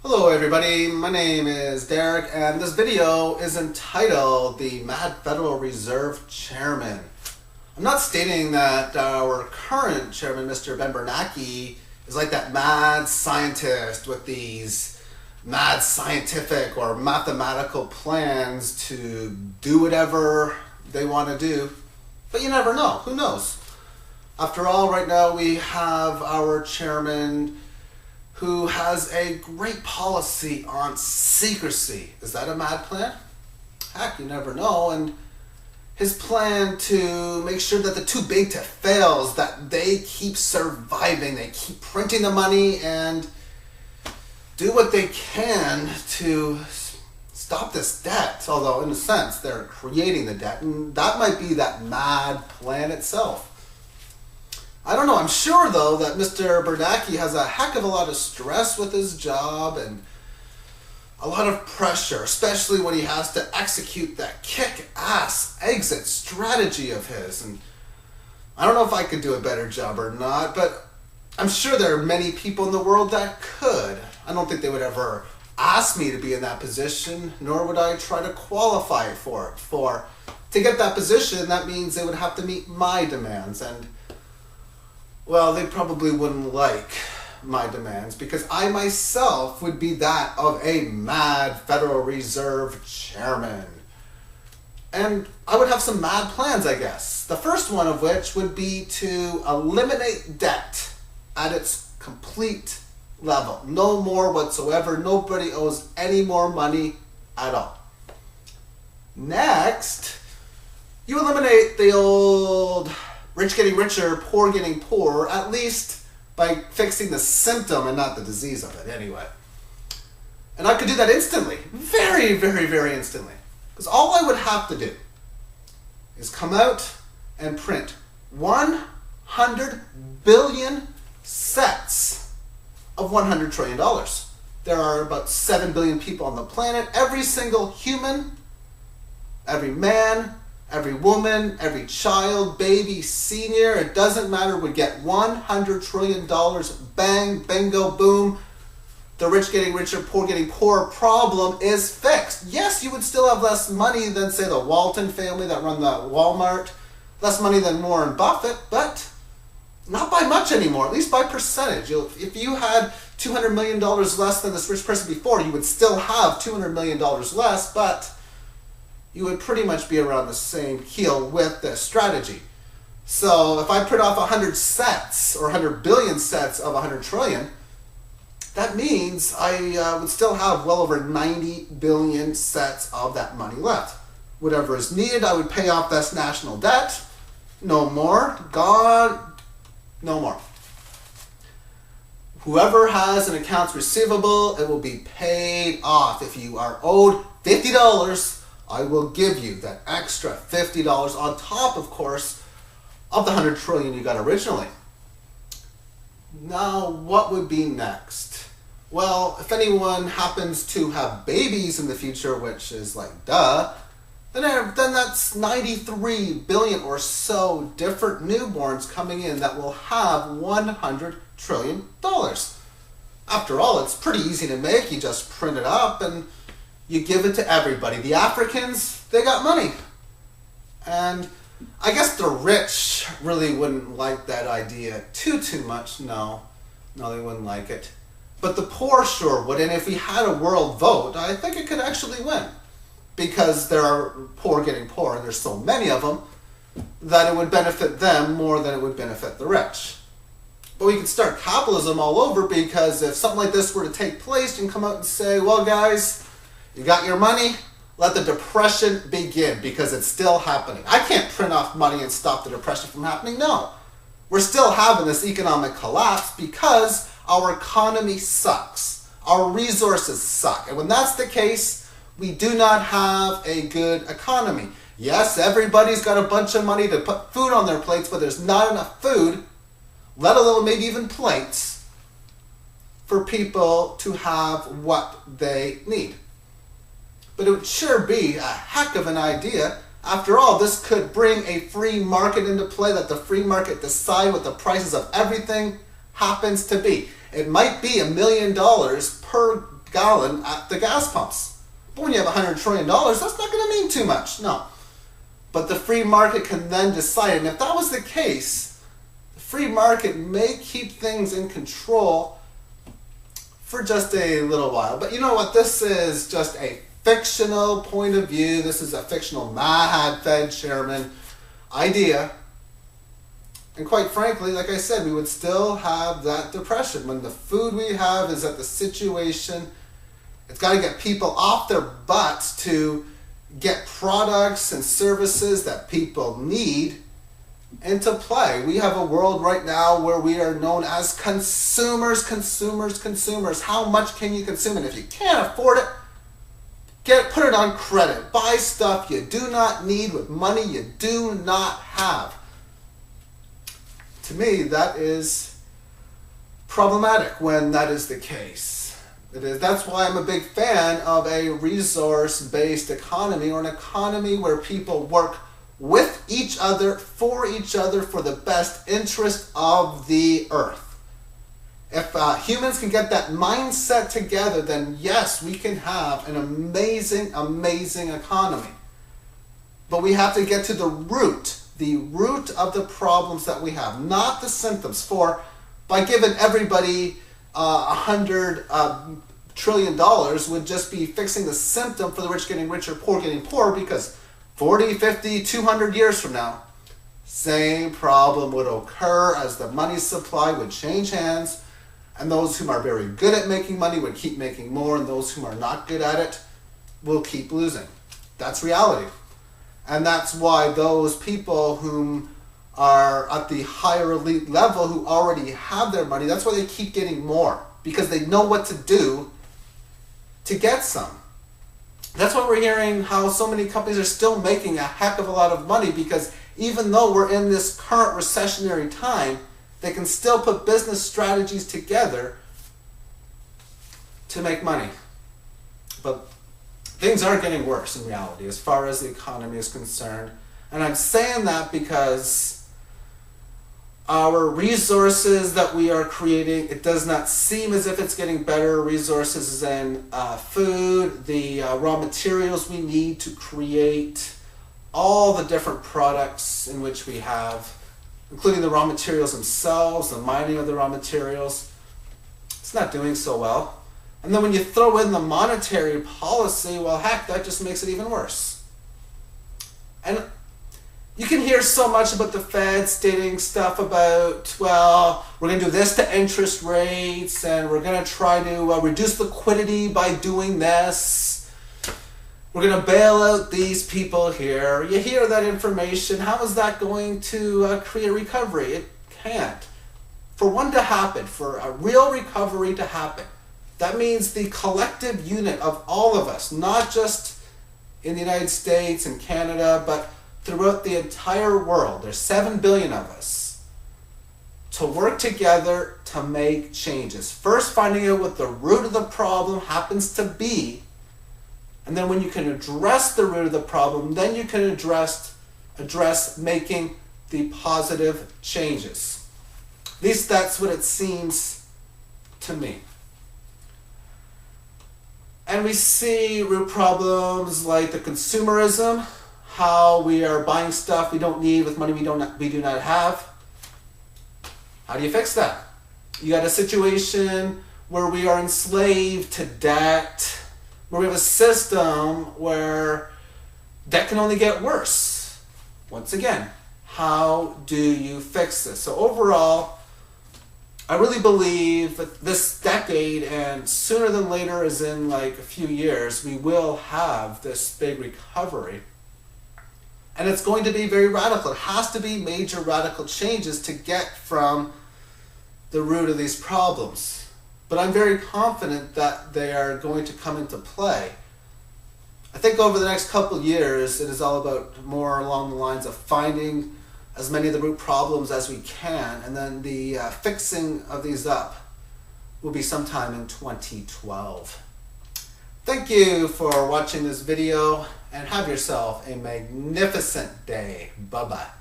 Hello everybody, my name is Derek and this video is entitled The Mad Federal Reserve Chairman. I'm not stating that our current chairman, Mr. Ben Bernanke, is like that mad scientist with these mad scientific or mathematical plans to do whatever they want to do. But you never know, who knows? After all, right now we have our chairman who has a great policy on secrecy. Is that a mad plan? Heck, you never know. And his plan to make sure that the too big to fails, that they keep surviving, they keep printing the money and do what they can to stop this debt. Although in a sense, they're creating the debt, and that might be that mad plan itself. I don't know, I'm sure though that Mr. Bernanke has a heck of a lot of stress with his job and a lot of pressure, especially when he has to execute that kick-ass exit strategy of his. And I don't know if I could do a better job or not, but I'm sure there are many people in the world that could. I don't think they would ever ask me to be in that position, nor would I try to qualify for it. To get that position, that means they would have to meet my demands, and well, they probably wouldn't like my demands because I myself would be that of a mad Federal Reserve chairman. And I would have some mad plans, I guess. The first one of which would be to eliminate debt at its complete level. No more whatsoever. Nobody owes any more money at all. Next, you eliminate the old rich getting richer, poor getting poorer, at least by fixing the symptom and not the disease of it anyway. And I could do that instantly. Very, very, very instantly. Because all I would have to do is come out and print 100 billion sets of $100 trillion. There are about 7 billion people on the planet. Every single human, every man, every woman, every child, baby, senior, it doesn't matter, would get $100 trillion. Bang, bingo, boom. The rich getting richer, poor getting poorer problem is fixed. Yes, you would still have less money than, say, the Walton family that run the Walmart. Less money than Warren Buffett, but not by much anymore, at least by percentage. If you had $200 million less than this rich person before, you would still have $200 million less, but you would pretty much be around the same keel with this strategy. So if I print off 100 sets or 100 billion sets of 100 trillion, that means I would still have well over 90 billion sets of that money left. Whatever is needed, I would pay off this national debt. No more. God, no more. Whoever has an accounts receivable, it will be paid off. If you are owed $50, I will give you that extra $50 on top, of course, of the 100 trillion you got originally. Now, what would be next? Well, if anyone happens to have babies in the future, which is like duh, then that's 93 billion or so different newborns coming in that will have $100 trillion. After all, it's pretty easy to make. You just print it up and you give it to everybody. The Africans, they got money. And I guess the rich really wouldn't like that idea too much. No, they wouldn't like it. But the poor sure would. And if we had a world vote, I think it could actually win. Because there are poor getting poor, and there's so many of them, that it would benefit them more than it would benefit the rich. But we could start capitalism all over, because if something like this were to take place, you can come out and say, well guys, you got your money, let the depression begin, because it's still happening. I can't print off money and stop the depression from happening. No. We're still having this economic collapse because our economy sucks. Our resources suck. And when that's the case, we do not have a good economy. Yes, everybody's got a bunch of money to put food on their plates, but there's not enough food, let alone maybe even plates, for people to have what they need. But it would sure be a heck of an idea. After all, this could bring a free market into play, that the free market decide what the prices of everything happens to be. It might be $1 million per gallon at the gas pumps. But when you have $100 trillion, that's not going to mean too much, no. But the free market can then decide, and if that was the case, the free market may keep things in control for just a little while. But you know what? This is just a fictional point of view. This is a fictional Mad Fed chairman idea. And quite frankly, like I said, we would still have that depression. When the food we have is at the situation, it's got to get people off their butts to get products and services that people need into play. We have a world right now where we are known as consumers. How much can you consume? And if you can't afford it, put it on credit. Buy stuff you do not need with money you do not have. To me, that is problematic when that is the case. That's why I'm a big fan of a resource-based economy, or an economy where people work with each other, for the best interest of the earth. If humans can get that mindset together, then yes, we can have an amazing economy. But we have to get to the root of the problems that we have, not the symptoms. For by giving everybody $100 trillion would just be fixing the symptom for the rich getting richer, poor getting poorer, because 40, 50, 200 years from now, same problem would occur as the money supply would change hands, and those who are very good at making money would keep making more, and those who are not good at it will keep losing. That's reality. And that's why those people whom are at the higher elite level, who already have their money, that's why they keep getting more, because they know what to do to get some. That's why we're hearing how so many companies are still making a heck of a lot of money, because even though we're in this current recessionary time, they can still put business strategies together to make money. But things are getting worse in reality as far as the economy is concerned. And I'm saying that because our resources that we are creating, it does not seem as if it's getting better. Resources in food, the raw materials we need to create all the different products in which we have, including the raw materials themselves, the mining of the raw materials. It's not doing so well. And then when you throw in the monetary policy, well, heck, that just makes it even worse. And you can hear so much about the Fed stating stuff about, well, we're going to do this to interest rates, and we're going to try to reduce liquidity by doing this. We're going to bail out these people here. You hear that information. How is that going to create a recovery? It can't. For one to happen, for a real recovery to happen, that means the collective unit of all of us, not just in the United States and Canada, but throughout the entire world. There's 7 billion of us, to work together to make changes. First, finding out what the root of the problem happens to be, and then when you can address the root of the problem, then you can address making the positive changes. At least that's what it seems to me. And we see root problems like the consumerism, how we are buying stuff we don't need with money we do not have. How do you fix that? You got a situation where we are enslaved to debt, where we have a system where debt can only get worse. Once again, how do you fix this? So overall, I really believe that this decade, and sooner than later, as in like a few years, we will have this big recovery. And it's going to be very radical. It has to be major radical changes to get from the root of these problems. But I'm very confident that they are going to come into play. I think over the next couple of years, it is all about more along the lines of finding as many of the root problems as we can, and then the fixing of these up will be sometime in 2012. Thank you for watching this video, and have yourself a magnificent day. Bye-bye.